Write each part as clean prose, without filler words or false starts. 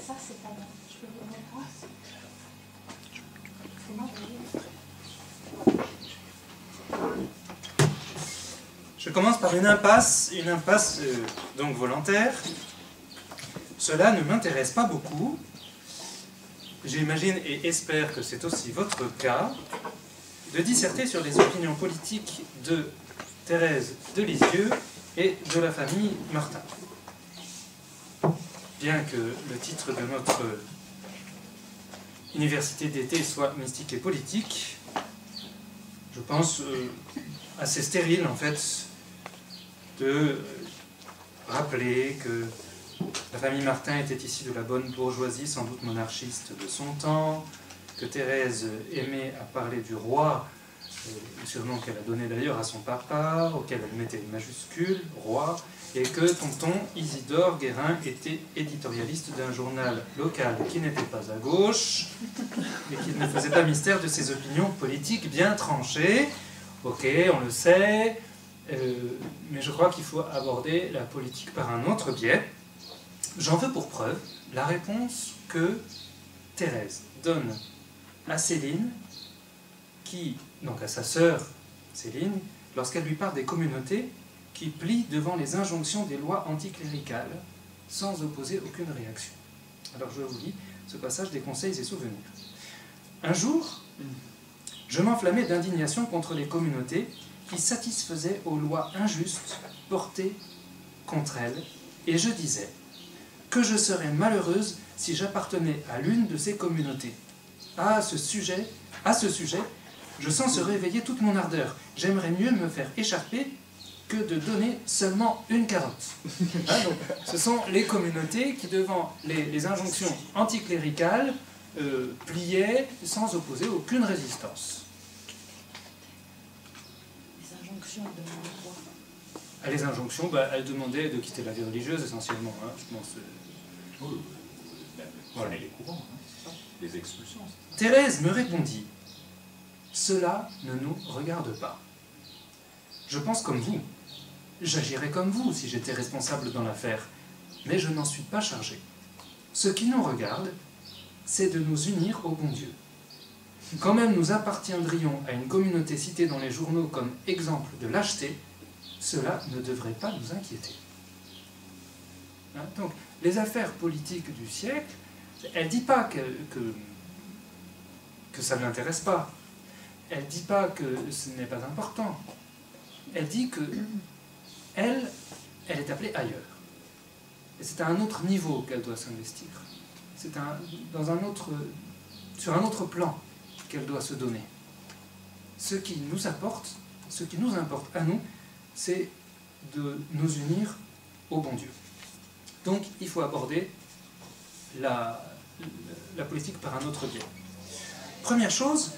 ça, c'est pas bon. Je peux vous remettre. C'est moi qui Je commence par une impasse donc volontaire. Cela ne m'intéresse pas beaucoup. J'imagine et espère que c'est aussi votre cas, de disserter sur les opinions politiques de Thérèse de Lisieux et de la famille Martin. Bien que le titre de notre université d'été soit mystique et politique, je pense assez stérile en fait de rappeler que la famille Martin était issue de la bonne bourgeoisie, sans doute monarchiste de son temps, que Thérèse aimait à parler du roi, le surnom qu'elle a donné d'ailleurs à son papa, auquel elle mettait une majuscule, roi, et que tonton Isidore Guérin était éditorialiste d'un journal local qui n'était pas à gauche, et qui ne faisait pas mystère de ses opinions politiques bien tranchées. Ok, on le sait, mais je crois qu'il faut aborder la politique par un autre biais. J'en veux pour preuve la réponse que Thérèse donne à Céline, donc à sa sœur Céline, lorsqu'elle lui parle des communautés qui plient devant les injonctions des lois anticléricales sans opposer aucune réaction. Alors je vous lis ce passage des Conseils et souvenirs. Un jour, je m'enflammais d'indignation contre les communautés qui satisfaisaient aux lois injustes portées contre elles, et je disais que je serais malheureuse si j'appartenais à l'une de ces communautés. À ce sujet, je sens se réveiller toute mon ardeur. J'aimerais mieux me faire écharper que de donner seulement une carotte. Hein, donc, ce sont les communautés qui, devant les injonctions anticléricales, pliaient sans opposer aucune résistance. Les injonctions de quoi? Les injonctions, elles demandaient de quitter la vie religieuse essentiellement. Hein, je pense. Voilà les courants, hein, les expulsions. Thérèse me répondit « Cela ne nous regarde pas. Je pense comme vous. J'agirais comme vous si j'étais responsable dans l'affaire, mais je n'en suis pas chargé. Ce qui nous regarde, c'est de nous unir au bon Dieu. Quand même nous appartiendrions à une communauté citée dans les journaux comme exemple de lâcheté, cela ne devrait pas nous inquiéter. » Hein, donc, les affaires politiques du siècle, elle ne dit pas que ça ne l'intéresse pas. Elle ne dit pas que ce n'est pas important. Elle dit que elle est appelée ailleurs. Et c'est à un autre niveau qu'elle doit s'investir. C'est sur un autre plan qu'elle doit se donner. Ce qui nous importe à nous, c'est de nous unir au bon Dieu. Donc, il faut aborder la politique par un autre biais. Première chose,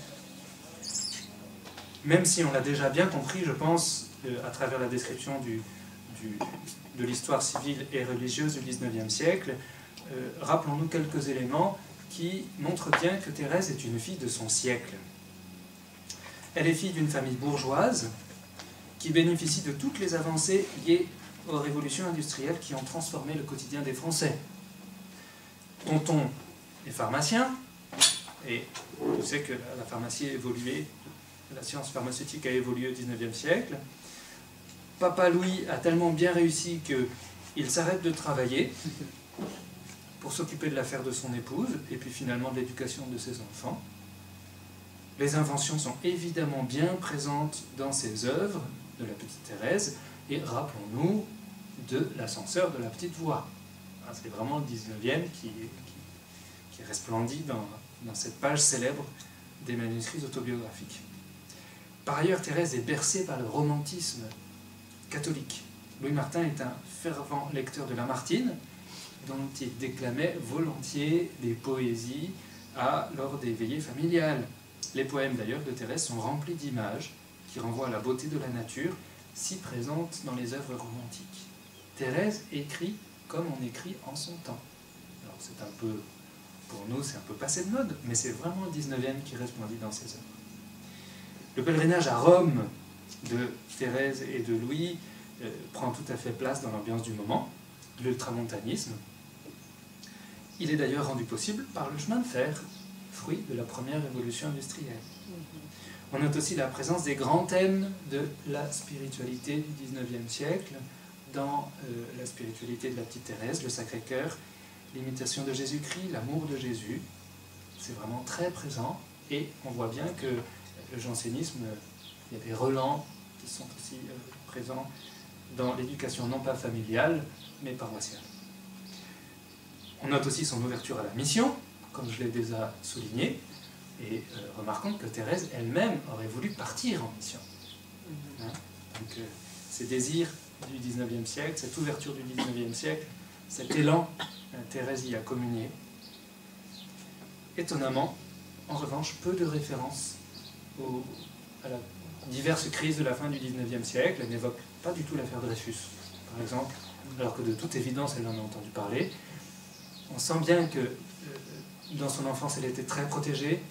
même si on l'a déjà bien compris, je pense, à travers la description de l'histoire civile et religieuse du XIXe siècle, rappelons-nous quelques éléments qui montrent bien que Thérèse est une fille de son siècle. Elle est fille d'une famille bourgeoise qui bénéficie de toutes les avancées liées aux révolutions industrielles qui ont transformé le quotidien des Français. Tonton est pharmacien, et je sais que la pharmacie a évolué, la science pharmaceutique a évolué au XIXe siècle. Papa Louis a tellement bien réussi qu'il s'arrête de travailler pour s'occuper de l'affaire de son épouse, et puis finalement de l'éducation de ses enfants. Les inventions sont évidemment bien présentes dans ses œuvres de la petite Thérèse, et rappelons-nous de l'ascenseur de la petite voix. C'est vraiment le 19e qui resplendit dans cette page célèbre des manuscrits autobiographiques. Par ailleurs, Thérèse est bercée par le romantisme catholique. Louis Martin est un fervent lecteur de Lamartine, dont il déclamait volontiers des poésies lors des veillées familiales. Les poèmes d'ailleurs de Thérèse sont remplis d'images qui renvoient à la beauté de la nature, si présente dans les œuvres romantiques. Thérèse écrit comme on écrit en son temps. Alors c'est un peu, pour nous, c'est un peu passé de mode, mais c'est vraiment le 19e qui resplendit dans ses œuvres. Le pèlerinage à Rome de Thérèse et de Louis prend tout à fait place dans l'ambiance du moment, l'ultramontanisme. Il est d'ailleurs rendu possible par le chemin de fer, fruit de la première révolution industrielle. On note aussi la présence des grands thèmes de la spiritualité du XIXe siècle dans la spiritualité de la petite Thérèse, le Sacré-Cœur, l'imitation de Jésus-Christ, l'amour de Jésus. C'est vraiment très présent et on voit bien que le jansénisme, il y a des relents qui sont aussi présents dans l'éducation non pas familiale mais paroissiale. On note aussi son ouverture à la mission, comme je l'ai déjà souligné, et remarquons que Thérèse elle-même aurait voulu partir en mission. Hein? Donc ces désirs du XIXe siècle, cette ouverture du XIXe siècle, cet élan, Thérèse y a communié. Étonnamment, en revanche, peu de références à la diverses crises de la fin du XIXe siècle. Elle n'évoque pas du tout l'affaire Dreyfus, par exemple, alors que de toute évidence, elle en a entendu parler. On sent bien que dans son enfance, elle était très protégée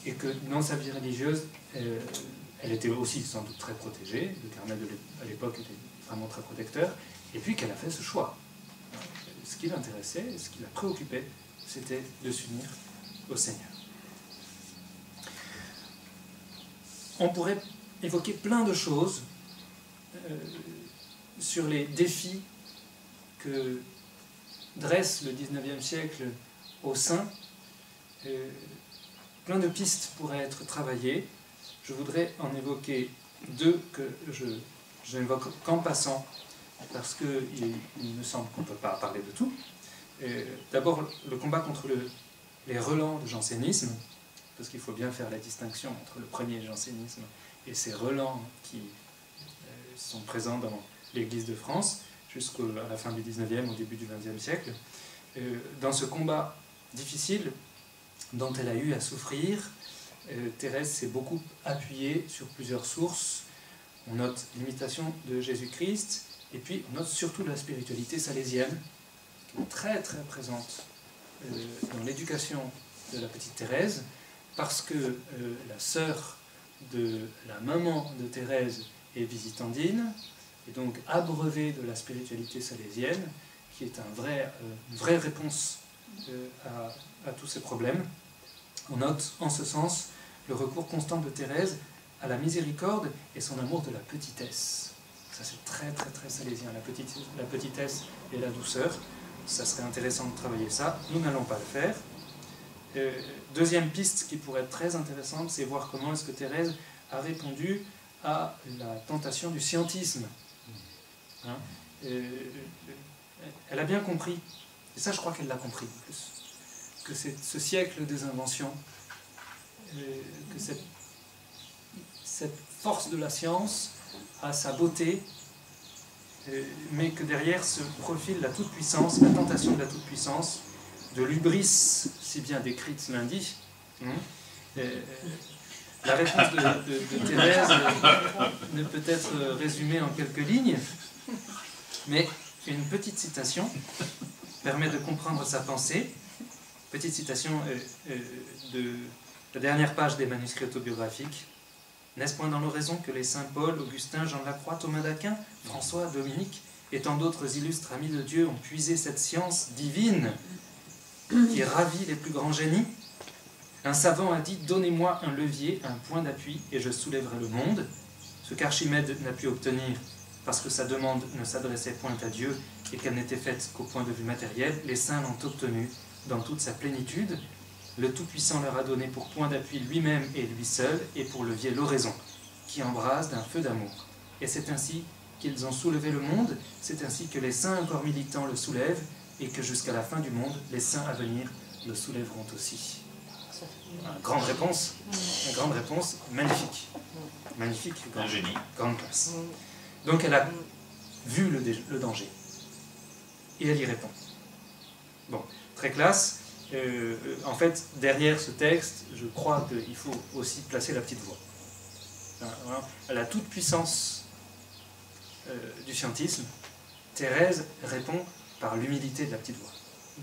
et que dans sa vie religieuse, elle était aussi sans doute très protégée. Le carmel à l'époque était vraiment très protecteur. Et puis qu'elle a fait ce choix. Ce qui l'intéressait, ce qui la préoccupait, c'était de s'unir au Seigneur. On pourrait évoquer plein de choses sur les défis que dresse le XIXe siècle au sein. Plein de pistes pourraient être travaillées. Je voudrais en évoquer deux que je n'évoque qu'en passant, parce qu'il me semble qu'on ne peut pas parler de tout. D'abord, le combat contre les relents de jansénisme, parce qu'il faut bien faire la distinction entre le premier jansénisme et ces relents qui sont présents dans l'Église de France jusqu'à la fin du XIXe, au début du XXe siècle. Dans ce combat difficile dont elle a eu à souffrir, Thérèse s'est beaucoup appuyée sur plusieurs sources. On note l'imitation de Jésus-Christ, et puis on note surtout la spiritualité salésienne, qui est très très présente dans l'éducation de la petite Thérèse, parce que la sœur de la maman de Thérèse est visitandine, et donc abreuvée de la spiritualité salésienne, qui est une vraie réponse à tous ces problèmes. On note en ce sens le recours constant de Thérèse à la miséricorde et son amour de la petitesse. Ça c'est très très très salésien, la petitesse et la douceur. Ça serait intéressant de travailler ça, nous n'allons pas le faire. Deuxième piste qui pourrait être très intéressante, c'est voir comment est-ce que Thérèse a répondu à la tentation du scientisme. Hein, elle a bien compris, et ça je crois qu'elle l'a compris en plus, que c'est ce siècle des inventions, que cette force de la science a sa beauté, mais que derrière se profile la toute-puissance, la tentation de la toute-puissance, de l'hubris, si bien décrite lundi. La réponse de Thérèse ne peut être résumée en quelques lignes, mais une petite citation permet de comprendre sa pensée. Petite citation de la dernière page des manuscrits autobiographiques. N'est-ce point dans l'oraison que les saints Paul, Augustin, Jean de la Croix, Thomas d'Aquin, François, Dominique et tant d'autres illustres amis de Dieu ont puisé cette science divine qui ravit les plus grands génies? Un savant a dit « Donnez-moi un levier, un point d'appui, et je soulèverai le monde ». Ce qu'Archimède n'a pu obtenir parce que sa demande ne s'adressait point à Dieu et qu'elle n'était faite qu'au point de vue matériel, les saints l'ont obtenu dans toute sa plénitude. Le Tout-Puissant leur a donné pour point d'appui lui-même et lui seul, et pour levier l'oraison, qui embrase d'un feu d'amour. Et c'est ainsi qu'ils ont soulevé le monde, c'est ainsi que les saints encore militants le soulèvent, et que jusqu'à la fin du monde, les saints à venir le soulèveront aussi. Une grande réponse, magnifique. Magnifique, un génie. Grande classe. Donc elle a vu le danger, et elle y répond. Bon, très classe. En fait, derrière ce texte, je crois qu'il faut aussi placer la petite voix. À la toute-puissance du scientisme, Thérèse répond par l'humilité de la petite voix.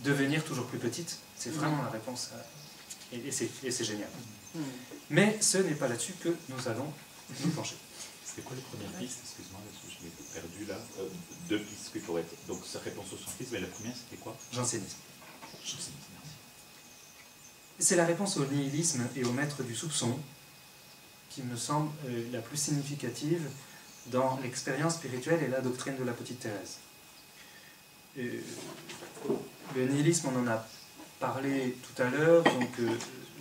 Devenir toujours plus petite, c'est vraiment la réponse, et c'est génial. Mais ce n'est pas là-dessus que nous allons nous pencher. C'était quoi les premières pistes? Excuse-moi, je m'ai perdu là. Deux pistes qui pourraient être. Donc, sa réponse au scientisme, et la première, c'était quoi? Jansénisme. C'est la réponse au nihilisme et au maître du soupçon qui me semble la plus significative dans l'expérience spirituelle et la doctrine de la petite Thérèse. Le nihilisme, on en a parlé tout à l'heure, donc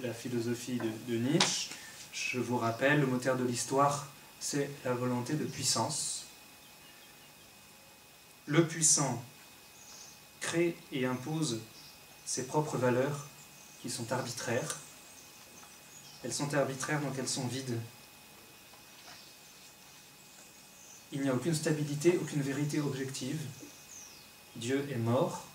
la philosophie de Nietzsche. Je vous rappelle, le moteur de l'histoire, c'est la volonté de puissance. Le puissant crée et impose ses propres valeurs qui sont arbitraires. Elles sont arbitraires, donc elles sont vides. Il n'y a aucune stabilité, aucune vérité objective. Dieu est mort.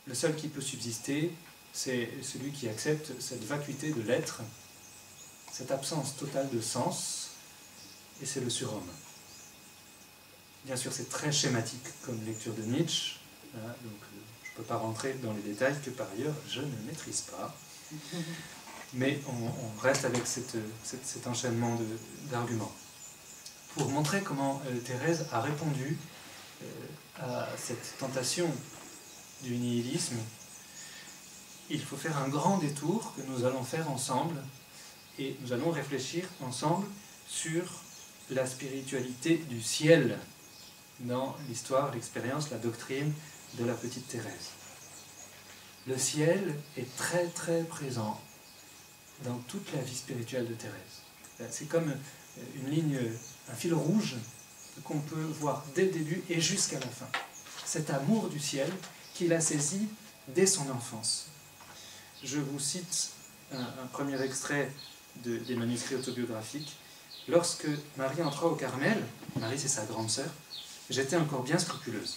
Le seul qui peut subsister, c'est celui qui accepte cette vacuité de l'être, cette absence totale de sens, et c'est le surhomme. Bien sûr, c'est très schématique comme lecture de Nietzsche, hein, donc je ne peux pas rentrer dans les détails que par ailleurs je ne maîtrise pas. Mais on reste avec cet enchaînement d'arguments. Pour montrer comment Thérèse a répondu à cette tentation du nihilisme, il faut faire un grand détour que nous allons faire ensemble, et nous allons réfléchir ensemble sur la spiritualité du ciel dans l'histoire, l'expérience, la doctrine de la petite Thérèse. Le ciel est très très présent dans toute la vie spirituelle de Thérèse. C'est comme une ligne, un fil rouge qu'on peut voir dès le début et jusqu'à la fin. Cet amour du ciel qu'il a saisi dès son enfance. Je vous cite un premier extrait des manuscrits autobiographiques. Lorsque Marie entra au Carmel, Marie c'est sa grande sœur, j'étais encore bien scrupuleuse.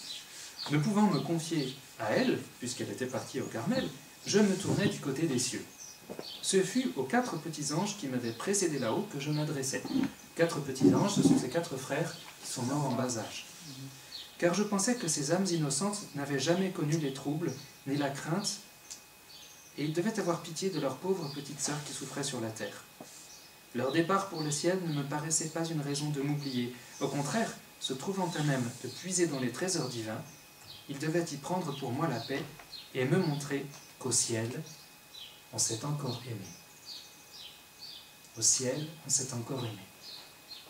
Ne pouvant me confier à elle, puisqu'elle était partie au Carmel, je me tournai du côté des cieux. Ce fut aux 4 petits anges qui m'avaient précédé là-haut que je m'adressais. 4 petits anges, ce sont ces 4 frères qui sont morts en bas âge. Car je pensais que ces âmes innocentes n'avaient jamais connu les troubles, ni la crainte, et ils devaient avoir pitié de leur pauvre petite sœur qui souffrait sur la terre. Leur départ pour le ciel ne me paraissait pas une raison de m'oublier. Au contraire, se trouvant à même de puiser dans les trésors divins, ils devaient y prendre pour moi la paix et me montrer qu'au ciel, on s'est encore aimé. Au ciel, on s'est encore aimé.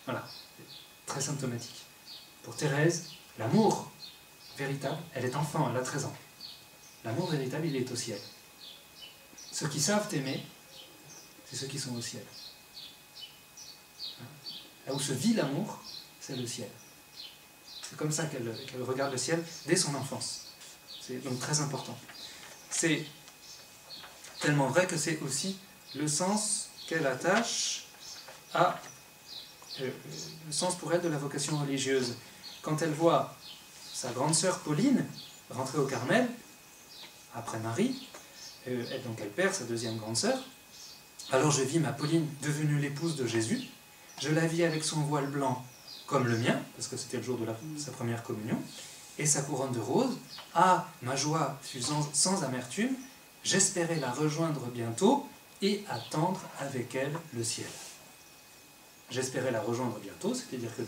Voilà, très symptomatique. Pour Thérèse, l'amour véritable, elle est enfant, elle a 13 ans. L'amour véritable, il est au ciel. Ceux qui savent aimer, c'est ceux qui sont au ciel. Là où se vit l'amour, c'est le ciel. C'est comme ça qu'elle regarde le ciel dès son enfance. C'est donc très important. C'est tellement vrai que c'est aussi le sens qu'elle attache à le sens pour elle de la vocation religieuse. Quand elle voit sa grande sœur Pauline rentrer au Carmel, après Marie, donc elle perd sa deuxième grande sœur, alors je vis ma Pauline devenue l'épouse de Jésus, je la vis avec son voile blanc comme le mien, parce que c'était le jour de sa première communion, et sa couronne de roses. Ah, ma joie fut sans amertume, j'espérais la rejoindre bientôt et attendre avec elle le ciel. J'espérais la rejoindre bientôt, c'est-à-dire que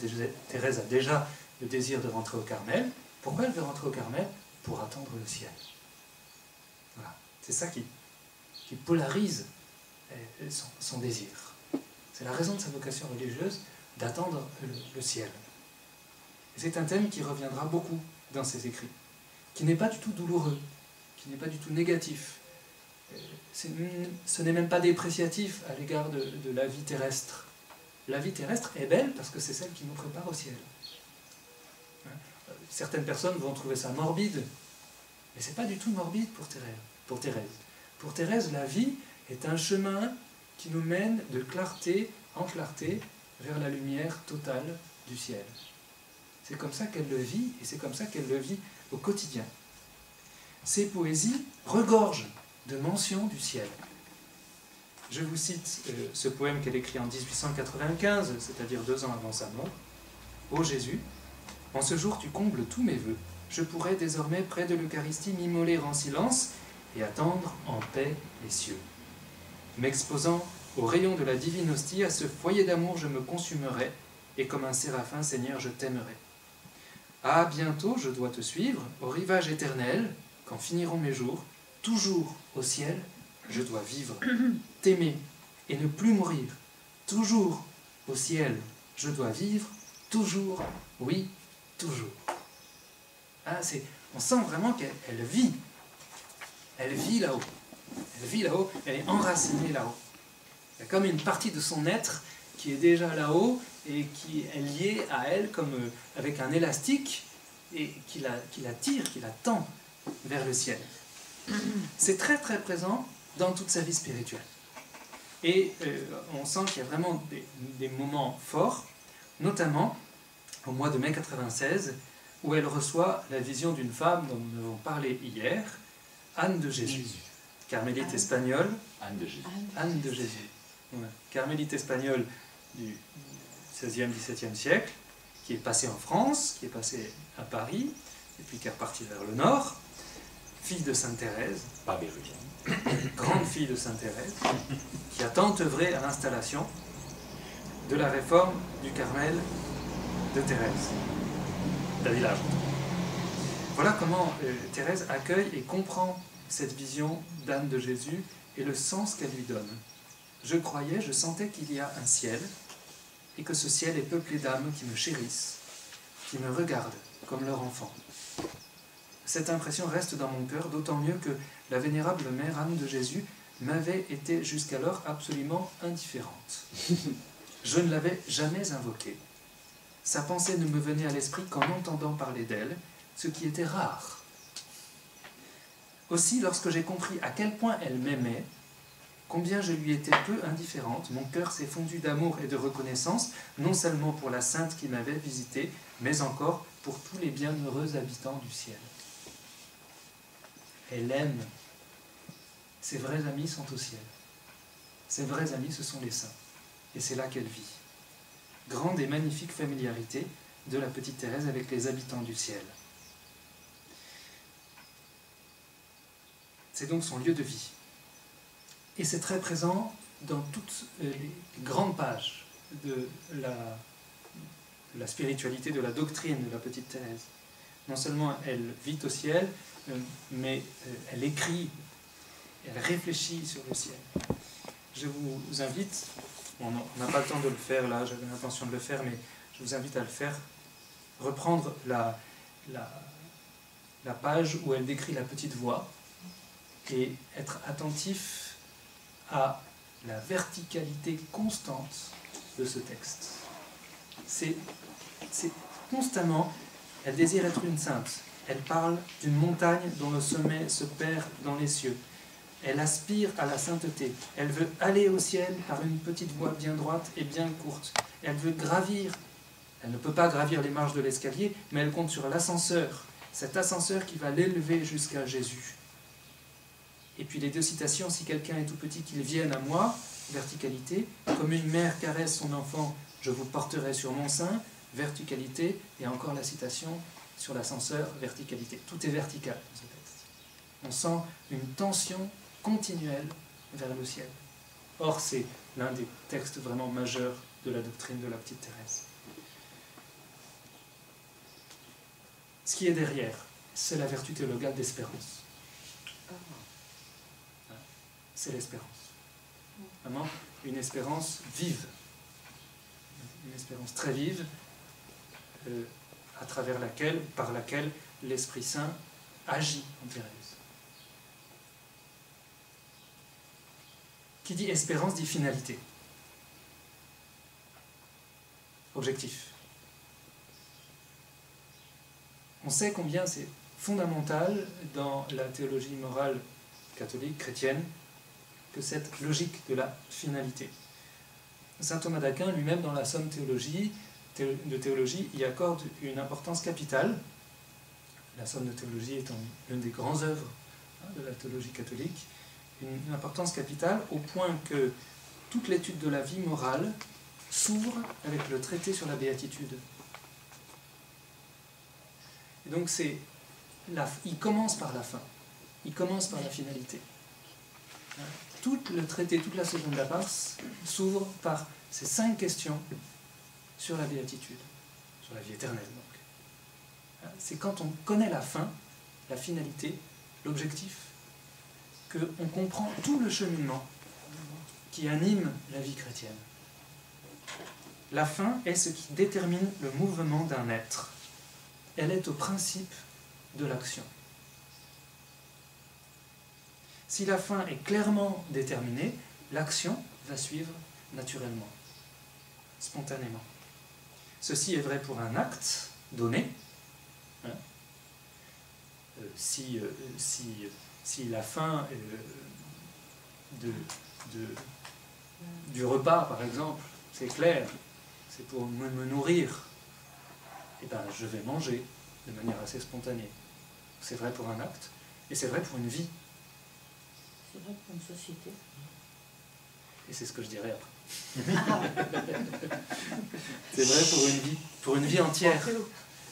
Thérèse a déjà le désir de rentrer au Carmel. Pourquoi elle veut rentrer au Carmel? Pour attendre le ciel. Voilà. C'est ça qui polarise son désir. C'est la raison de sa vocation religieuse, d'attendre le ciel. C'est un thème qui reviendra beaucoup dans ses écrits, qui n'est pas du tout douloureux, qui n'est pas du tout négatif. Ce n'est même pas dépréciatif à l'égard de la vie terrestre. La vie terrestre est belle parce que c'est celle qui nous prépare au ciel. Certaines personnes vont trouver ça morbide, mais ce n'est pas du tout morbide pour Thérèse. Pour Thérèse, la vie est un chemin qui nous mène de clarté en clarté vers la lumière totale du ciel. C'est comme ça qu'elle le vit, et c'est comme ça qu'elle le vit au quotidien. Ses poésies regorgent de mentions du ciel. Je vous cite ce poème qu'elle écrit en 1895, c'est-à-dire 2 ans avant sa mort. « Ô Jésus, en ce jour tu combles tous mes vœux. Je pourrais désormais près de l'Eucharistie m'immoler en silence et attendre en paix les cieux. M'exposant au rayon de la divine hostie, à ce foyer d'amour je me consumerai, et comme un séraphin, Seigneur, je t'aimerai. Ah, bientôt je dois te suivre, au rivage éternel, quand finiront mes jours, toujours au ciel, je dois vivre, t'aimer et ne plus mourir. Toujours au ciel, je dois vivre, toujours, oui, toujours. Ah, on sent vraiment qu'elle vit. Elle vit là-haut. Elle vit là-haut, elle est enracinée là-haut. Il y a comme une partie de son être qui est déjà là-haut et qui est liée à elle comme avec un élastique et qui la tire, qui la tend vers le ciel. C'est très très présent dans toute sa vie spirituelle. Et on sent qu'il y a vraiment des moments forts, notamment au mois de mai 96, où elle reçoit la vision d'une femme dont nous avons parlé hier, Anne de Jésus, carmélite espagnole. Anne de Jésus. Anne de Jésus. Voilà. Carmélite espagnole du XVIe, XVIIe siècle, qui est passée en France, qui est passée à Paris, et puis qui est repartie vers le nord, fille de Sainte Thérèse, Pas Bérugienne. grande fille de Sainte Thérèse, qui a tant œuvré à l'installation de la réforme du Carmel de Thérèse, d'Avila. Voilà comment Thérèse accueille et comprend cette vision d'Anne de Jésus et le sens qu'elle lui donne. Je croyais, je sentais qu'il y a un ciel, et que ce ciel est peuplé d'âmes qui me chérissent, qui me regardent comme leur enfant. Cette impression reste dans mon cœur, d'autant mieux que la vénérable mère Anne de Jésus m'avait été jusqu'alors absolument indifférente. Je ne l'avais jamais invoquée. Sa pensée ne me venait à l'esprit qu'en entendant parler d'elle, ce qui était rare. Aussi, lorsque j'ai compris à quel point elle m'aimait, combien je lui étais peu indifférente, mon cœur s'est fondu d'amour et de reconnaissance, non seulement pour la sainte qui m'avait visitée, mais encore pour tous les bienheureux habitants du ciel. Elle aime. Ses vrais amis sont au ciel. Ses vrais amis, ce sont les saints. Et c'est là qu'elle vit. Grande et magnifique familiarité de la petite Thérèse avec les habitants du ciel. C'est donc son lieu de vie. Et c'est très présent dans toutes les grandes pages de la spiritualité, de la doctrine de la petite Thérèse. Non seulement elle vit au ciel, mais elle écrit, elle réfléchit sur le ciel. Je vous invite, on n'a pas le temps de le faire là, j'avais l'intention de le faire, mais je vous invite à le faire, reprendre la page où elle décrit la petite voix et être attentif à la verticalité constante de ce texte. C'est constamment, elle désire être une sainte. Elle parle d'une montagne dont le sommet se perd dans les cieux. Elle aspire à la sainteté. Elle veut aller au ciel par une petite voie bien droite et bien courte. Elle veut gravir. Elle ne peut pas gravir les marches de l'escalier, mais elle compte sur l'ascenseur. Cet ascenseur qui va l'élever jusqu'à Jésus. Et puis les deux citations, si quelqu'un est tout petit, qu'il vienne à moi, verticalité, comme une mère caresse son enfant, je vous porterai sur mon sein, verticalité, et encore la citation sur l'ascenseur, verticalité. Tout est vertical dans ce texte. On sent une tension continuelle vers le ciel. Or, c'est l'un des textes vraiment majeurs de la doctrine de la petite Thérèse. Ce qui est derrière, c'est la vertu théologale d'espérance. C'est l'espérance. Vraiment, une espérance vive. Une espérance très vive, à travers par laquelle l'Esprit Saint agit en Thérèse. Qui dit espérance dit finalité. Objectif. On sait combien c'est fondamental dans la théologie morale catholique, chrétienne, que cette logique de la finalité. Saint Thomas d'Aquin, lui-même, dans la Somme de théologie, y accorde une importance capitale. La Somme de théologie étant l'une des grandes œuvres de la théologie catholique, une importance capitale au point que toute l'étude de la vie morale s'ouvre avec le traité sur la béatitude. Et donc il commence par la fin, il commence par la finalité. Tout le traité, toute la seconde Apars s'ouvre par ces 5 questions sur la béatitude, sur la vie éternelle donc. C'est quand on connaît la fin, la finalité, l'objectif, qu'on comprend tout le cheminement qui anime la vie chrétienne. La fin est ce qui détermine le mouvement d'un être. Elle est au principe de l'action. Si la fin est clairement déterminée, l'action va suivre naturellement, spontanément. Ceci est vrai pour un acte donné. Hein. Si la fin du repas, par exemple, c'est clair, c'est pour me nourrir, eh ben, je vais manger de manière assez spontanée. C'est vrai pour un acte, et c'est vrai pour une vie. C'est vrai pour une société. Et c'est ce que je dirais après. C'est vrai pour une vie entière.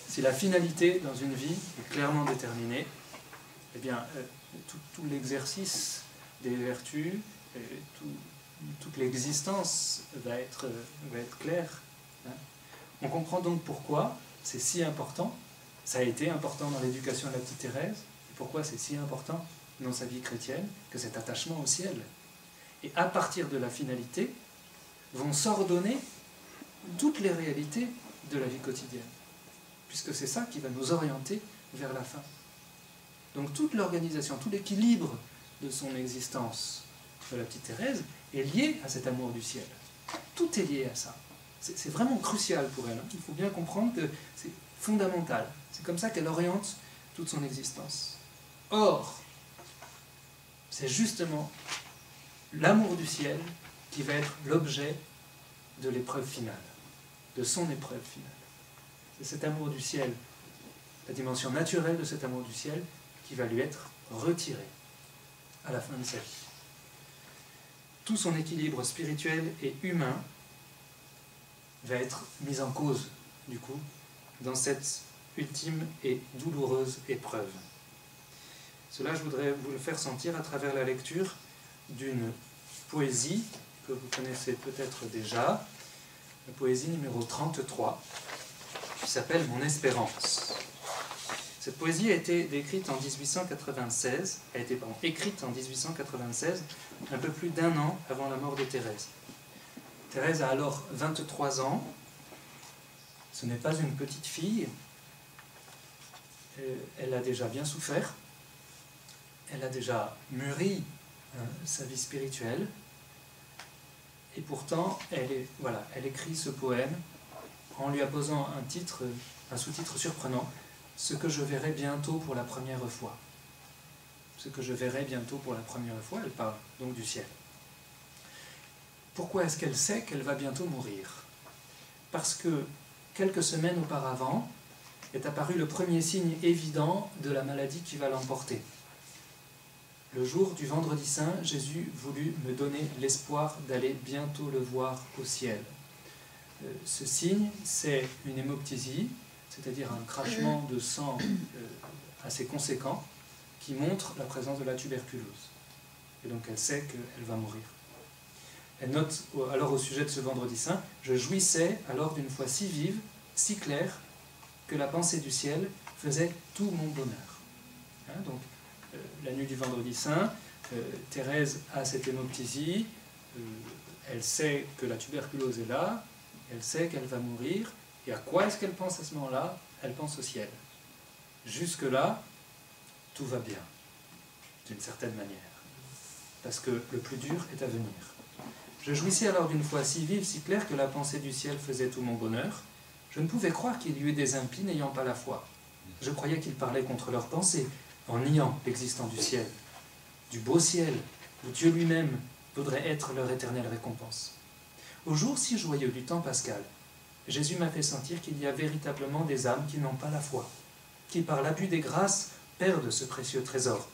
Si la finalité dans une vie est clairement déterminée, eh bien, tout l'exercice des vertus, toute l'existence va être claire. Hein. On comprend donc pourquoi c'est si important, ça a été important dans l'éducation de la petite Thérèse, et pourquoi c'est si important dans sa vie chrétienne, que cet attachement au ciel. Et à partir de la finalité, vont s'ordonner toutes les réalités de la vie quotidienne, puisque c'est ça qui va nous orienter vers la fin. Donc toute l'organisation, tout l'équilibre de son existence de la petite Thérèse est lié à cet amour du ciel. Tout est lié à ça. C'est vraiment crucial pour elle. Il faut bien comprendre que c'est fondamental. C'est comme ça qu'elle oriente toute son existence. Or, c'est justement l'amour du ciel qui va être l'objet de l'épreuve finale, de son épreuve finale. C'est cet amour du ciel, la dimension naturelle de cet amour du ciel, qui va lui être retirée à la fin de sa vie. Tout son équilibre spirituel et humain va être mis en cause, du coup, dans cette ultime et douloureuse épreuve. Cela, je voudrais vous le faire sentir à travers la lecture d'une poésie que vous connaissez peut-être déjà, la poésie numéro 33, qui s'appelle « Mon espérance ». Cette poésie a été écrite en 1896, un peu plus d'un an avant la mort de Thérèse. Thérèse a alors 23 ans, ce n'est pas une petite fille, elle a déjà bien souffert, elle a déjà mûri sa vie spirituelle, et pourtant elle écrit ce poème en lui apposant un sous-titre surprenant, « Ce que je verrai bientôt pour la première fois ». Ce que je verrai bientôt pour la première fois, elle parle donc du ciel. Pourquoi est-ce qu'elle sait qu'elle va bientôt mourir? Parce que quelques semaines auparavant est apparu le premier signe évident de la maladie qui va l'emporter. Le jour du vendredi saint, Jésus voulut me donner l'espoir d'aller bientôt le voir au ciel. Ce signe, c'est une hémoptysie, c'est-à-dire un crachement de sang assez conséquent qui montre la présence de la tuberculose. Et donc elle sait qu'elle va mourir. Elle note alors au sujet de ce vendredi saint, « Je jouissais alors d'une foi si vive, si claire, que la pensée du ciel faisait tout mon bonheur. » Hein, donc, la nuit du vendredi saint, Thérèse a cette hémoptysie, elle sait que la tuberculose est là, elle sait qu'elle va mourir, et à quoi est-ce qu'elle pense à ce moment-là? Elle pense au ciel. Jusque-là, tout va bien, d'une certaine manière, parce que le plus dur est à venir. Je jouissais alors d'une foi si vive, si claire, que la pensée du ciel faisait tout mon bonheur. Je ne pouvais croire qu'il y eût des impies n'ayant pas la foi. Je croyais qu'ils parlaient contre leurs pensées, en niant l'existence du ciel, du beau ciel, où Dieu lui-même voudrait être leur éternelle récompense. Au jour si joyeux du temps pascal, Jésus m'a fait sentir qu'il y a véritablement des âmes qui n'ont pas la foi, qui par l'abus des grâces perdent ce précieux trésor,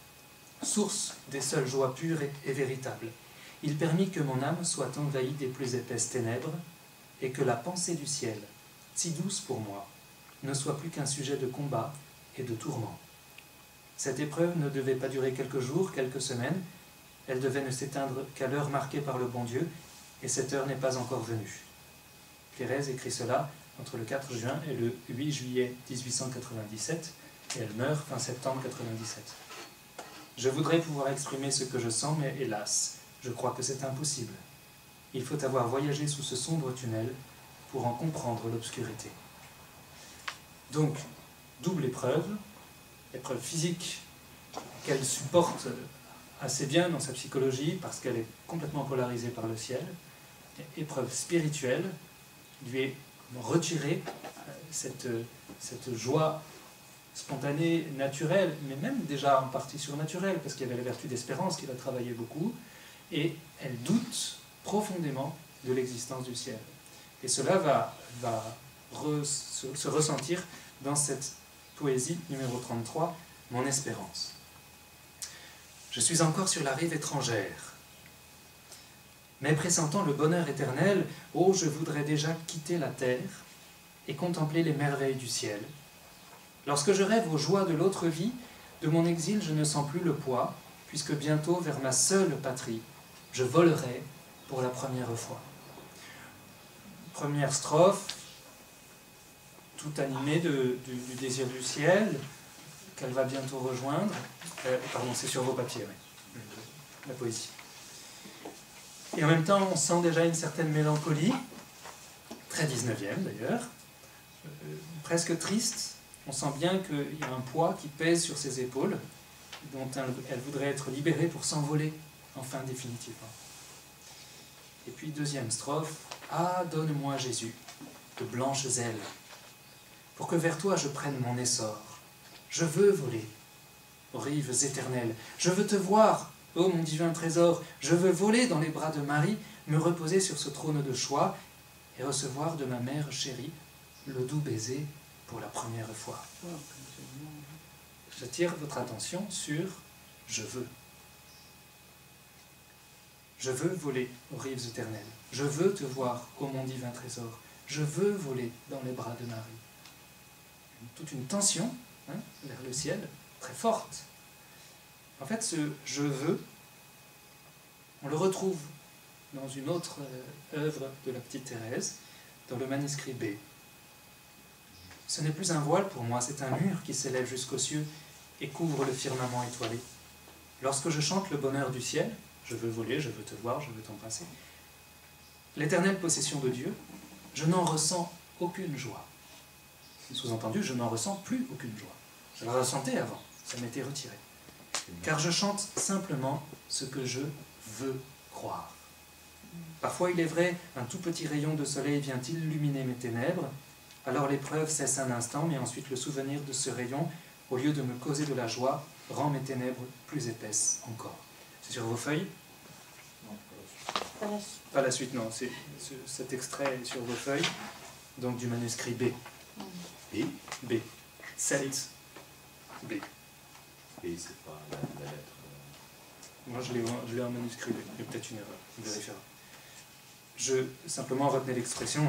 source des seules joies pures et véritables. Il permit que mon âme soit envahie des plus épaisses ténèbres et que la pensée du ciel, si douce pour moi, ne soit plus qu'un sujet de combat et de tourment. Cette épreuve ne devait pas durer quelques jours, quelques semaines, elle devait ne s'éteindre qu'à l'heure marquée par le bon Dieu, et cette heure n'est pas encore venue. Thérèse écrit cela entre le 4 juin et le 8 juillet 1897, et elle meurt fin septembre 97. Je voudrais pouvoir exprimer ce que je sens, mais hélas, je crois que c'est impossible. Il faut avoir voyagé sous ce sombre tunnel pour en comprendre l'obscurité. Donc, double épreuve physique qu'elle supporte assez bien dans sa psychologie parce qu'elle est complètement polarisée par le ciel, épreuve spirituelle, lui est retirée cette joie spontanée, naturelle, mais même déjà en partie surnaturelle, parce qu'il y avait la vertu d'espérance qui la travaillait beaucoup, et elle doute profondément de l'existence du ciel. Et cela va se ressentir dans cette poésie numéro 33, Mon espérance. Je suis encore sur la rive étrangère, mais pressentant le bonheur éternel, oh, je voudrais déjà quitter la terre et contempler les merveilles du ciel. Lorsque je rêve aux joies de l'autre vie, de mon exil je ne sens plus le poids, puisque bientôt vers ma seule patrie, je volerai pour la première fois. Première strophe, tout animée du désir du ciel, qu'elle va bientôt rejoindre. Pardon, c'est sur vos papiers, oui. La poésie. Et en même temps, on sent déjà une certaine mélancolie, très 19e d'ailleurs, presque triste. On sent bien qu'il y a un poids qui pèse sur ses épaules, dont elle voudrait être libérée pour s'envoler, enfin définitivement. Et puis deuxième strophe, ah, donne-moi Jésus, de blanches ailes, pour que vers toi je prenne mon essor. Je veux voler aux rives éternelles, je veux te voir, ô mon divin trésor, je veux voler dans les bras de Marie, me reposer sur ce trône de choix et recevoir de ma mère chérie le doux baiser pour la première fois. J'attire votre attention sur « je veux ». Je veux voler aux rives éternelles. Je veux te voir, ô mon divin trésor. Je veux voler dans les bras de Marie. Toute une tension vers le ciel, très forte. En fait, ce « je veux », on le retrouve dans une autre œuvre de la petite Thérèse, dans le manuscrit B. Ce n'est plus un voile pour moi, c'est un mur qui s'élève jusqu'aux cieux et couvre le firmament étoilé. Lorsque je chante le bonheur du ciel, je veux voler, je veux te voir, je veux t'embrasser, l'éternelle possession de Dieu, je n'en ressens aucune joie. Sous-entendu, je n'en ressens plus aucune joie. Je la ressentais avant, ça m'était retiré. Car je chante simplement ce que je veux croire. Parfois, il est vrai, un tout petit rayon de soleil vient illuminer mes ténèbres, alors l'épreuve cesse un instant, mais ensuite le souvenir de ce rayon, au lieu de me causer de la joie, rend mes ténèbres plus épaisses encore. C'est sur vos feuilles? Non, pas la suite, non. Cet extrait est sur vos feuilles, donc du manuscrit B. Et B. 7. B. Et c'est pas la lettre. Moi, je l'ai en manuscrit B. Il y a peut-être une erreur. On vérifiera. Simplement, retenez l'expression.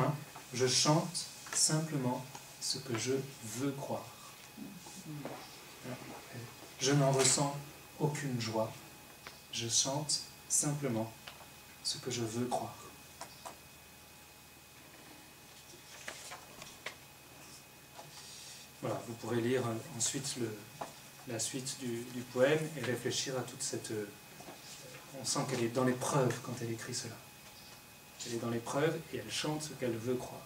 Je chante simplement ce que je veux croire. Je n'en ressens aucune joie. Je chante simplement ce que je veux croire. Voilà, vous pourrez lire ensuite la suite du poème et réfléchir à toute cette... On sent qu'elle est dans l'épreuve quand elle écrit cela. Elle est dans l'épreuve et elle chante ce qu'elle veut croire.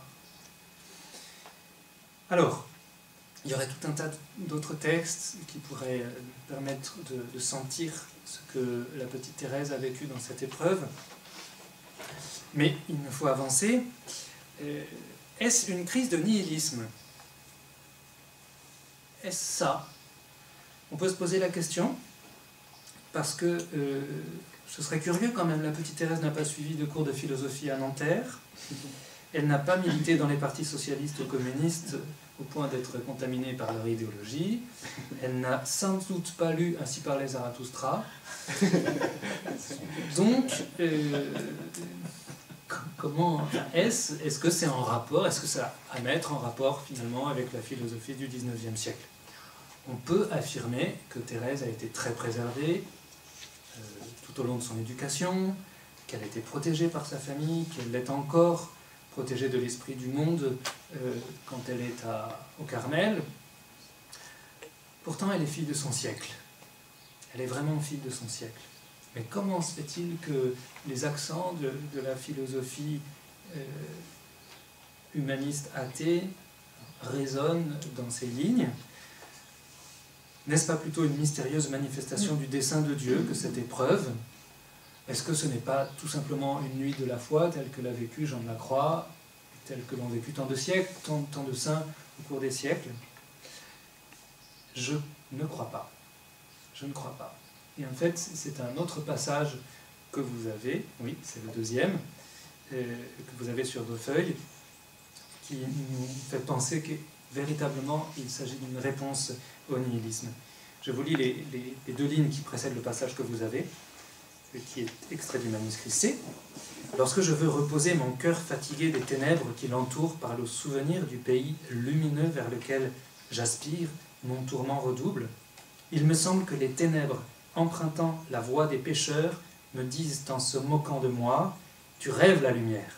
Alors, il y aurait tout un tas d'autres textes qui pourraient permettre de sentir ce que la petite Thérèse a vécu dans cette épreuve. Mais il me faut avancer. Est-ce une crise de nihilisme? Est-ce ça? On peut se poser la question, parce que ce serait curieux quand même. La petite Thérèse n'a pas suivi de cours de philosophie à Nanterre. Elle n'a pas milité dans les partis socialistes ou communistes au point d'être contaminée par leur idéologie. Elle n'a sans doute pas lu Ainsi parlait Zarathustra. Donc, comment est-ce que c'est en rapport, est-ce que ça a à mettre en rapport finalement avec la philosophie du XIXe siècle? On peut affirmer que Thérèse a été très préservée tout au long de son éducation, qu'elle a été protégée par sa famille, qu'elle l'est encore protégée de l'esprit du monde quand elle est au Carmel. Pourtant, elle est fille de son siècle. Elle elle est vraiment fille de son siècle. Mais comment se fait-il que les accents de la philosophie humaniste athée résonnent dans ces lignes? N'est-ce pas plutôt une mystérieuse manifestation du dessein de Dieu que cette épreuve? Est-ce que ce n'est pas tout simplement une nuit de la foi telle que l'a vécue Jean de la Croix, telle que l'ont vécu tant de siècles, tant de saints au cours des siècles? Je ne crois pas. Je ne crois pas. Et en fait, c'est un autre passage que vous avez, oui, c'est le deuxième, que vous avez sur vos feuilles, qui nous fait penser que véritablement il s'agit d'une réponse au nihilisme. Je vous lis les deux lignes qui précèdent le passage que vous avez, qui est extrait du manuscrit C. « Lorsque je veux reposer mon cœur fatigué des ténèbres qui l'entourent par le souvenir du pays lumineux vers lequel j'aspire, mon tourment redouble. Il me semble que les ténèbres, empruntant la voie des pécheurs, me disent en se moquant de moi, « Tu rêves la lumière,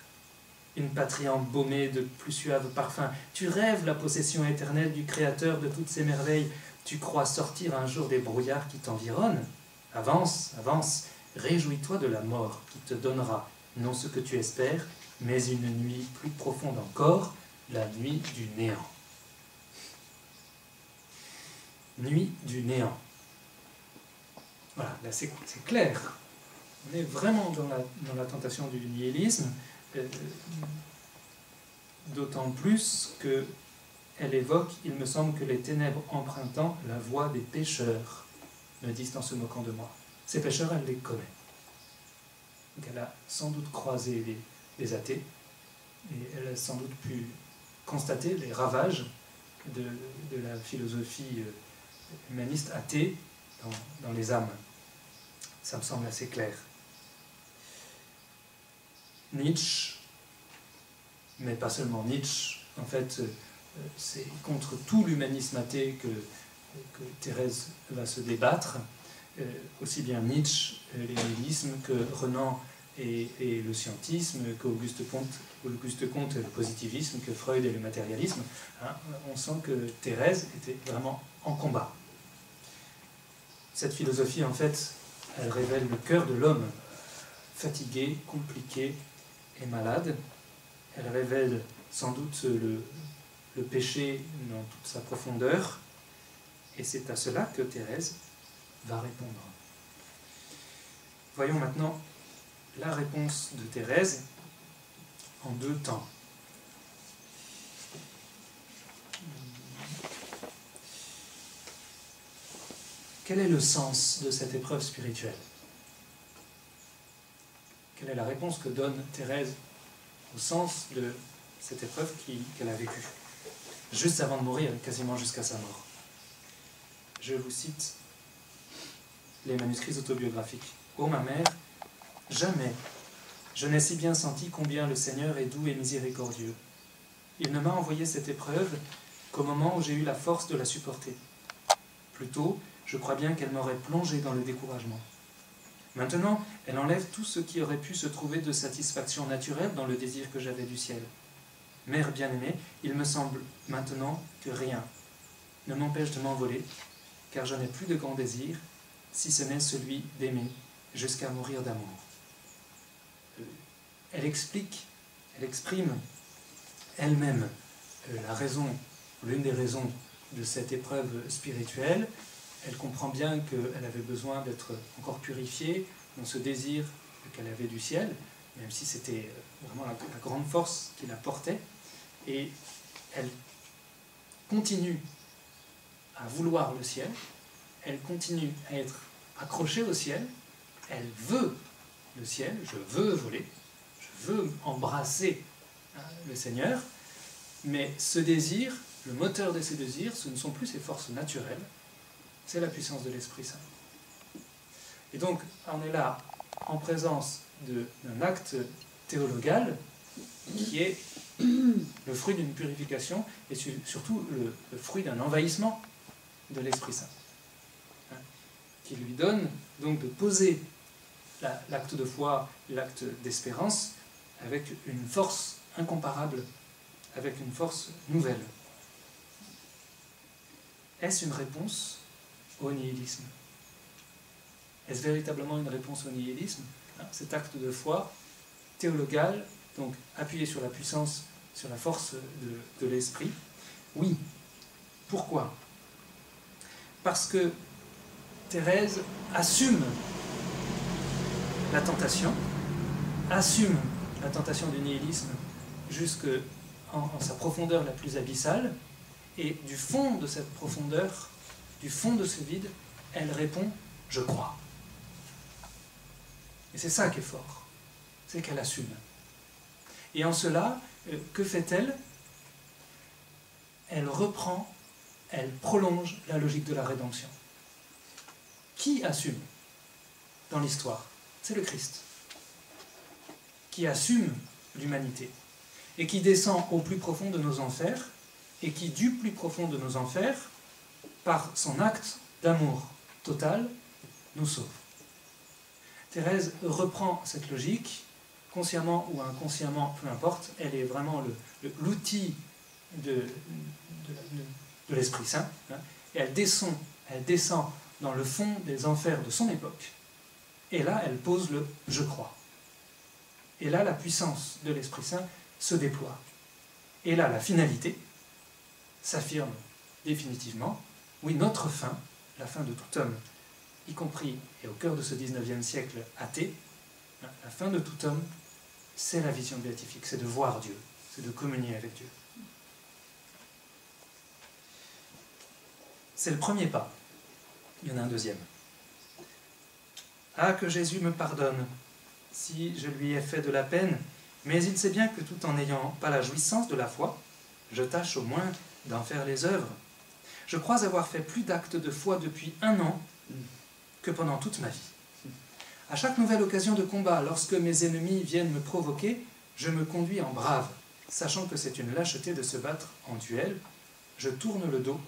une patrie embaumée de plus suaves parfums. Tu rêves la possession éternelle du Créateur de toutes ces merveilles. Tu crois sortir un jour des brouillards qui t'environnent. Avance, avance, réjouis-toi de la mort qui te donnera non ce que tu espères, mais une nuit plus profonde encore, la nuit du néant. » Nuit du néant. Voilà, là c'est clair. On est vraiment dans la tentation du nihilisme, d'autant plus qu'elle évoque, il me semble que les ténèbres empruntant la voie des pécheurs, me disent en se moquant de moi. Ces pécheurs, elle les connaît. Donc elle a sans doute croisé les athées, et elle a sans doute pu constater les ravages de la philosophie humaniste athée dans les âmes. Ça me semble assez clair. Nietzsche, mais pas seulement Nietzsche, en fait, c'est contre tout l'humanisme athée que Thérèse va se débattre, aussi bien Nietzsche, le nihilisme, que Renan et le scientisme, qu'Auguste Comte et le positivisme, que Freud et le matérialisme. Hein, on sent que Thérèse était vraiment en combat. Cette philosophie, en fait, elle révèle le cœur de l'homme, fatigué, compliqué et malade. Elle révèle sans doute le péché dans toute sa profondeur, et c'est à cela que Thérèse va répondre. Voyons maintenant la réponse de Thérèse en deux temps. Quel est le sens de cette épreuve spirituelle? Quelle est la réponse que donne Thérèse au sens de cette épreuve qu'elle a vécue, juste avant de mourir, quasiment jusqu'à sa mort? Je vous cite les manuscrits autobiographiques. « Ô ma mère, jamais je n'ai si bien senti combien le Seigneur est doux et miséricordieux. Il ne m'a envoyé cette épreuve qu'au moment où j'ai eu la force de la supporter. Plutôt, je crois bien qu'elle m'aurait plongé dans le découragement. Maintenant, elle enlève tout ce qui aurait pu se trouver de satisfaction naturelle dans le désir que j'avais du ciel. Mère bien-aimée, il me semble maintenant que rien ne m'empêche de m'envoler, car je n'ai plus de grand désir, si ce n'est celui d'aimer jusqu'à mourir d'amour. » Elle exprime elle-même la raison, l'une des raisons de cette épreuve spirituelle. Elle comprend bien qu'elle avait besoin d'être encore purifiée dans ce désir qu'elle avait du ciel, même si c'était vraiment la grande force qui la portait. Et elle continue à vouloir le ciel, elle continue à être accrochée au ciel, elle veut le ciel, je veux voler, je veux embrasser le Seigneur, mais ce désir, le moteur de ces désirs, ce ne sont plus ses forces naturelles, c'est la puissance de l'Esprit Saint. Et donc, on est là en présence d'un acte théologal qui est le fruit d'une purification et surtout le fruit d'un envahissement de l'Esprit Saint, hein, qui lui donne donc de poser l'acte de foi, l'acte d'espérance avec une force incomparable, avec une force nouvelle. Est-ce une réponse au nihilisme? Est-ce véritablement une réponse au nihilisme, hein, cet acte de foi théologal, donc appuyé sur la puissance, sur la force de l'esprit? Oui. Pourquoi? Parce que Thérèse assume la tentation du nihilisme jusque en sa profondeur la plus abyssale, et du fond de cette profondeur, du fond de ce vide, elle répond « je crois ». Et c'est ça qui est fort, c'est qu'elle assume. Et en cela, que fait-elle? Elle reprend, elle prolonge la logique de la rédemption. Qui assume dans l'histoire? C'est le Christ, qui assume l'humanité et qui descend au plus profond de nos enfers et qui, du plus profond de nos enfers, par son acte d'amour total, nous sauve. Thérèse reprend cette logique, consciemment ou inconsciemment, peu importe, elle est vraiment l'outil de l'Esprit Saint, hein, et elle descend dans le fond des enfers de son époque, et là elle pose le « je crois ». Et là la puissance de l'Esprit Saint se déploie. Et là la finalité s'affirme définitivement. Oui, notre fin, la fin de tout homme, y compris et au cœur de ce 19e siècle athée, la fin de tout homme, c'est la vision béatifique, c'est de voir Dieu, c'est de communier avec Dieu. C'est le premier pas. Il y en a un deuxième. Ah, que Jésus me pardonne si je lui ai fait de la peine, mais il sait bien que tout en n'ayant pas la jouissance de la foi, je tâche au moins d'en faire les œuvres. Je crois avoir fait plus d'actes de foi depuis 1 an que pendant toute ma vie. À chaque nouvelle occasion de combat, lorsque mes ennemis viennent me provoquer, je me conduis en brave, sachant que c'est une lâcheté de se battre en duel. Je tourne le dos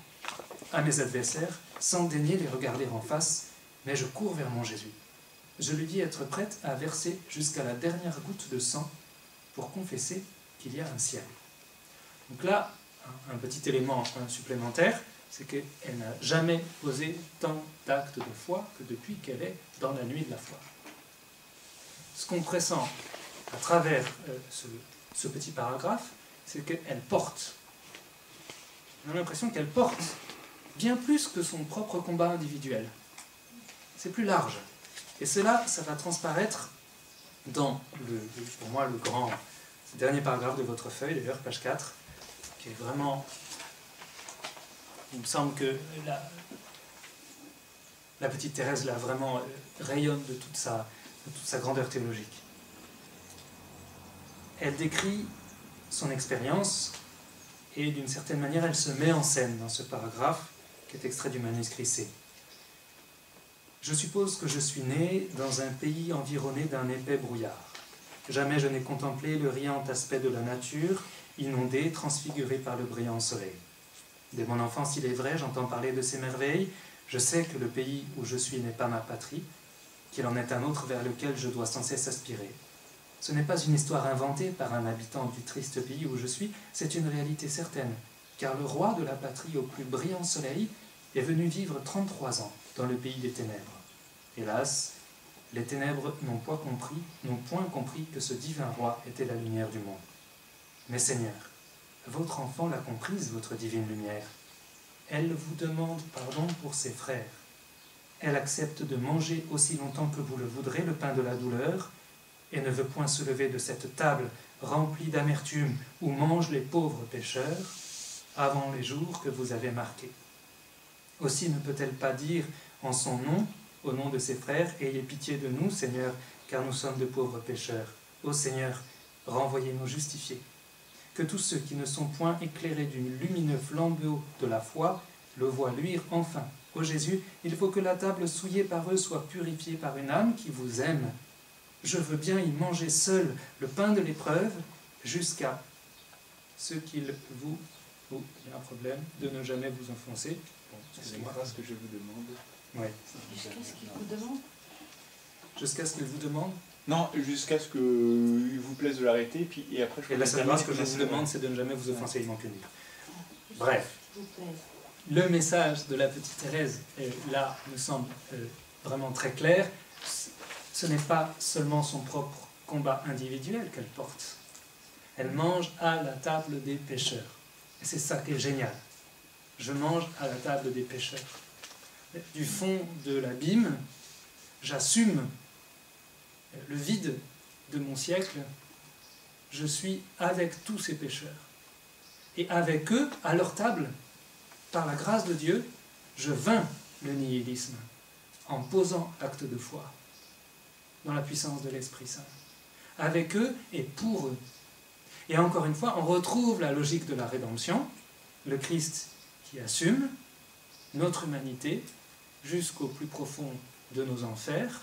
à mes adversaires sans daigner les regarder en face, mais je cours vers mon Jésus. Je lui dis être prête à verser jusqu'à la dernière goutte de sang pour confesser qu'il y a un ciel. Donc là, un petit élément supplémentaire, c'est qu'elle n'a jamais posé tant d'actes de foi que depuis qu'elle est dans la nuit de la foi. Ce qu'on pressent à travers ce petit paragraphe, c'est qu'elle porte. On a l'impression qu'elle porte bien plus que son propre combat individuel. C'est plus large. Et cela, ça va transparaître dans, pour moi, le dernier paragraphe de votre feuille, d'ailleurs, page 4, qui est vraiment... Il me semble que la petite Thérèse, là, vraiment rayonne de toute sa grandeur théologique. Elle décrit son expérience et, d'une certaine manière, elle se met en scène dans ce paragraphe qui est extrait du manuscrit C. Je suppose que je suis né dans un pays environné d'un épais brouillard. Jamais je n'ai contemplé le riant aspect de la nature, inondée, transfigurée par le brillant soleil. Dès mon enfance, il est vrai, j'entends parler de ces merveilles. Je sais que le pays où je suis n'est pas ma patrie, qu'il en est un autre vers lequel je dois sans cesse aspirer. Ce n'est pas une histoire inventée par un habitant du triste pays où je suis, c'est une réalité certaine, car le roi de la patrie au plus brillant soleil est venu vivre 33 ans dans le pays des ténèbres. Hélas, les ténèbres n'ont point compris que ce divin roi était la lumière du monde. Mais Seigneur, votre enfant l'a comprise, votre divine lumière. Elle vous demande pardon pour ses frères. Elle accepte de manger aussi longtemps que vous le voudrez le pain de la douleur et ne veut point se lever de cette table remplie d'amertume où mangent les pauvres pécheurs avant les jours que vous avez marqués. Aussi ne peut-elle pas dire en son nom, au nom de ses frères, « Ayez pitié de nous, Seigneur, car nous sommes de pauvres pécheurs. Ô Seigneur, renvoyez-nous justifiés. » Que tous ceux qui ne sont point éclairés du lumineux flambeau de la foi le voient luire enfin. Ô Jésus, il faut que la table souillée par eux soit purifiée par une âme qui vous aime. Je veux bien y manger seul le pain de l'épreuve, jusqu'à ce qu'il vous... Oh, il y a un problème, de ne jamais vous enfoncer. Bon, excusez-moi. C'est ce que je vous demande. Oui. Jusqu'à ce qu'il vous demande. Jusqu'à ce qu'il vous demande. Non, jusqu'à ce qu'il vous plaise de l'arrêter, et après je Et la seule chose que je vous demande, c'est de ne jamais vous offenser, il manque une ligne. Bref, le message de la petite Thérèse, là, me semble vraiment très clair, ce n'est pas seulement son propre combat individuel qu'elle porte. Elle mange à la table des pécheurs. Et c'est ça qui est génial. Je mange à la table des pécheurs. Du fond de l'abîme, j'assume le vide de mon siècle. Je suis avec tous ces pécheurs. Et avec eux, à leur table, par la grâce de Dieu, je vainc le nihilisme en posant acte de foi dans la puissance de l'Esprit Saint. Avec eux et pour eux. Et encore une fois, on retrouve la logique de la rédemption, le Christ qui assume notre humanité jusqu'au plus profond de nos enfers,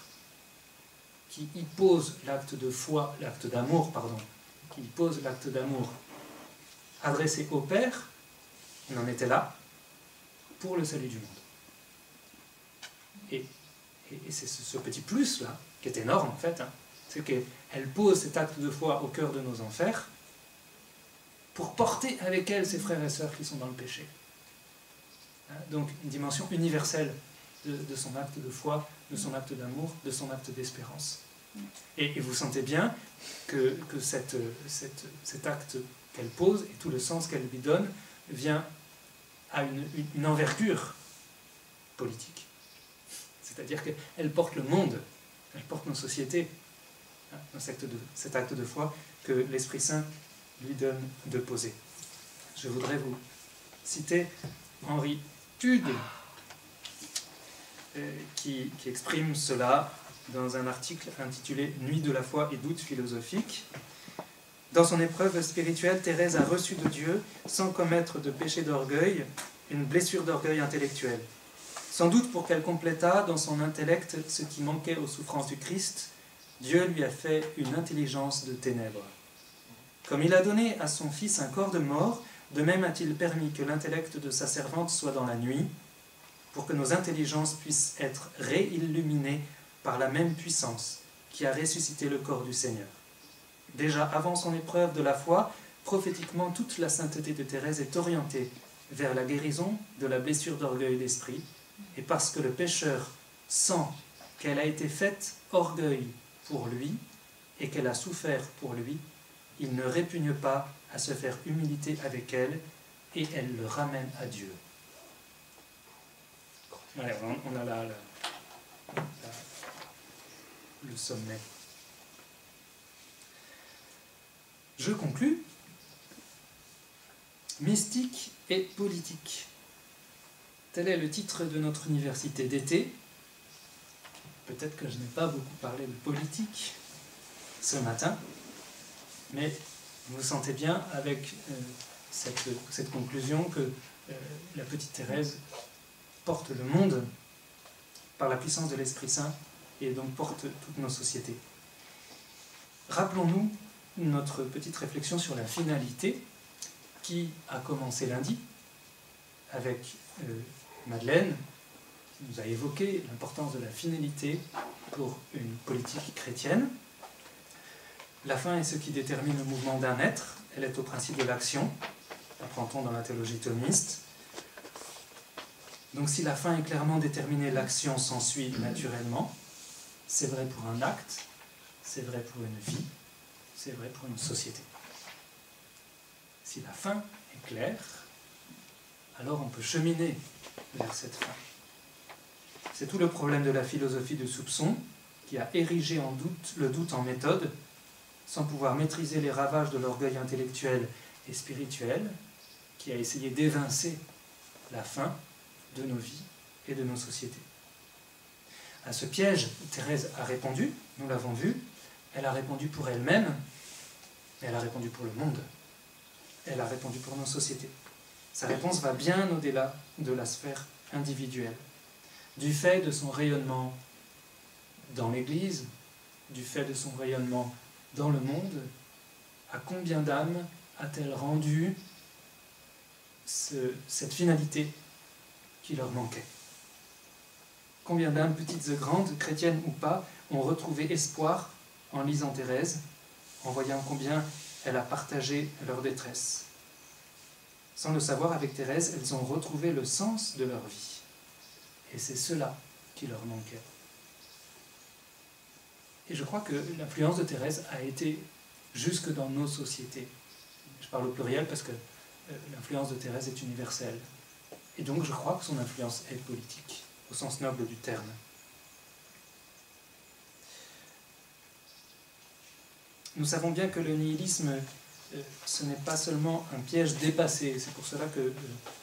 qui y pose l'acte de foi, l'acte d'amour, pardon, qui y pose l'acte d'amour adressé au Père, on en était là, pour le salut du monde. Et c'est ce petit plus-là, qui est énorme en fait, hein, c'est qu'elle pose cet acte de foi au cœur de nos enfers, pour porter avec elle ses frères et sœurs qui sont dans le péché. Donc une dimension universelle de son acte de foi, de son acte d'amour, de son acte d'espérance. Et vous sentez bien que cet acte qu'elle pose et tout le sens qu'elle lui donne vient à une envergure politique. C'est-à-dire qu'elle porte le monde, elle porte nos sociétés, dans cet acte de foi que l'Esprit Saint lui donne de poser. Je voudrais vous citer Henri Tude, qui exprime cela dans un article intitulé « Nuit de la foi et doute philosophique ». Dans son épreuve spirituelle, Thérèse a reçu de Dieu, sans commettre de péché d'orgueil, une blessure d'orgueil intellectuel. Sans doute pour qu'elle complétât dans son intellect ce qui manquait aux souffrances du Christ, Dieu lui a fait une intelligence de ténèbres. Comme il a donné à son fils un corps de mort, de même a-t-il permis que l'intellect de sa servante soit dans la nuit, pour que nos intelligences puissent être réilluminées par la même puissance qui a ressuscité le corps du Seigneur. Déjà avant son épreuve de la foi, prophétiquement toute la sainteté de Thérèse est orientée vers la guérison de la blessure d'orgueil d'esprit, et parce que le pécheur sent qu'elle a été faite orgueil pour lui et qu'elle a souffert pour lui, il ne répugne pas à se faire humilité avec elle et elle le ramène à Dieu. Allez, on a là le sommet. Je conclus. Mystique et politique. Tel est le titre de notre université d'été. Peut-être que je n'ai pas beaucoup parlé de politique ce matin, mais vous sentez bien avec cette conclusion que la petite Thérèse porte le monde par la puissance de l'Esprit Saint et donc porte toutes nos sociétés. Rappelons-nous notre petite réflexion sur la finalité qui a commencé lundi avec Madeleine, qui nous a évoqué l'importance de la finalité pour une politique chrétienne. La fin est ce qui détermine le mouvement d'un être, elle est au principe de l'action, apprend-on dans la théologie thomiste. Donc si la fin est clairement déterminée, l'action s'ensuit naturellement. C'est vrai pour un acte, c'est vrai pour une vie, c'est vrai pour une société. Si la fin est claire, alors on peut cheminer vers cette fin. C'est tout le problème de la philosophie de soupçon qui a érigé le doute en méthode, sans pouvoir maîtriser les ravages de l'orgueil intellectuel et spirituel, qui a essayé d'évincer la fin de nos vies et de nos sociétés. À ce piège, Thérèse a répondu, nous l'avons vu, elle a répondu pour elle-même, mais elle a répondu pour le monde, elle a répondu pour nos sociétés. Sa réponse va bien au-delà de la sphère individuelle. Du fait de son rayonnement dans l'Église, du fait de son rayonnement dans le monde, à combien d'âmes a-t-elle rendu cette finalité qui leur manquait? Combien d'âmes, petites et grandes, chrétiennes ou pas, ont retrouvé espoir en lisant Thérèse, en voyant combien elle a partagé leur détresse? Sans le savoir, avec Thérèse, elles ont retrouvé le sens de leur vie. Et c'est cela qui leur manquait. Et je crois que l'influence de Thérèse a été jusque dans nos sociétés. Je parle au pluriel parce que l'influence de Thérèse est universelle. Et donc je crois que son influence est politique, au sens noble du terme. Nous savons bien que le nihilisme, ce n'est pas seulement un piège dépassé. C'est pour cela que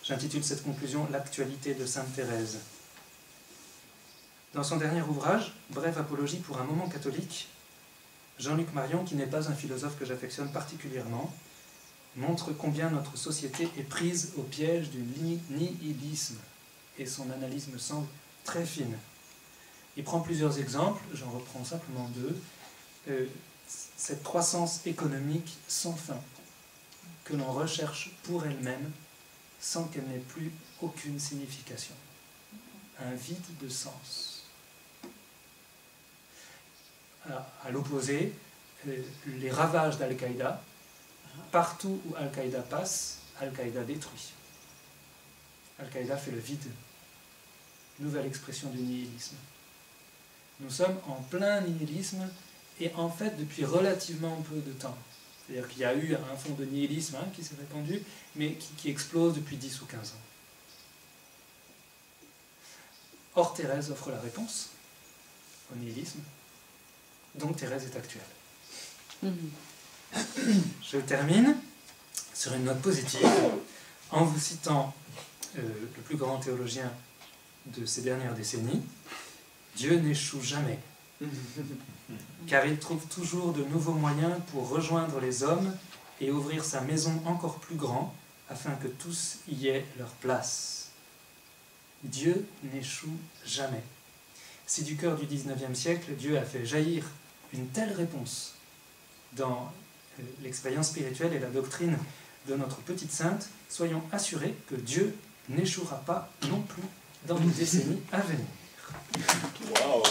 j'intitule cette conclusion « L'actualité de Sainte Thérèse ». Dans son dernier ouvrage, Brève apologie pour un moment catholique, Jean-Luc Marion, qui n'est pas un philosophe que j'affectionne particulièrement, montre combien notre société est prise au piège du nihilisme, et son analyse me semble très fine. Il prend plusieurs exemples, j'en reprends simplement deux. Cette croissance économique sans fin, que l'on recherche pour elle-même, sans qu'elle n'ait plus aucune signification. Un vide de sens. À l'opposé, les ravages d'Al-Qaïda, partout où Al-Qaïda passe, Al-Qaïda détruit. Al-Qaïda fait le vide. Nouvelle expression du nihilisme. Nous sommes en plein nihilisme, et en fait depuis relativement peu de temps. C'est-à-dire qu'il y a eu un fond de nihilisme qui s'est répandu, mais qui explose depuis 10 ou 15 ans. Or, Thérèse offre la réponse au nihilisme, donc Thérèse est actuelle. Je termine sur une note positive en vous citant le plus grand théologien de ces dernières décennies. Dieu n'échoue jamais, car il trouve toujours de nouveaux moyens pour rejoindre les hommes et ouvrir sa maison encore plus grand afin que tous y aient leur place. Dieu n'échoue jamais. Si du cœur du XIXe siècle, Dieu a fait jaillir une telle réponse dans l'expérience spirituelle et la doctrine de notre petite sainte, soyons assurés que Dieu n'échouera pas non plus dans les décennies à venir. Wow.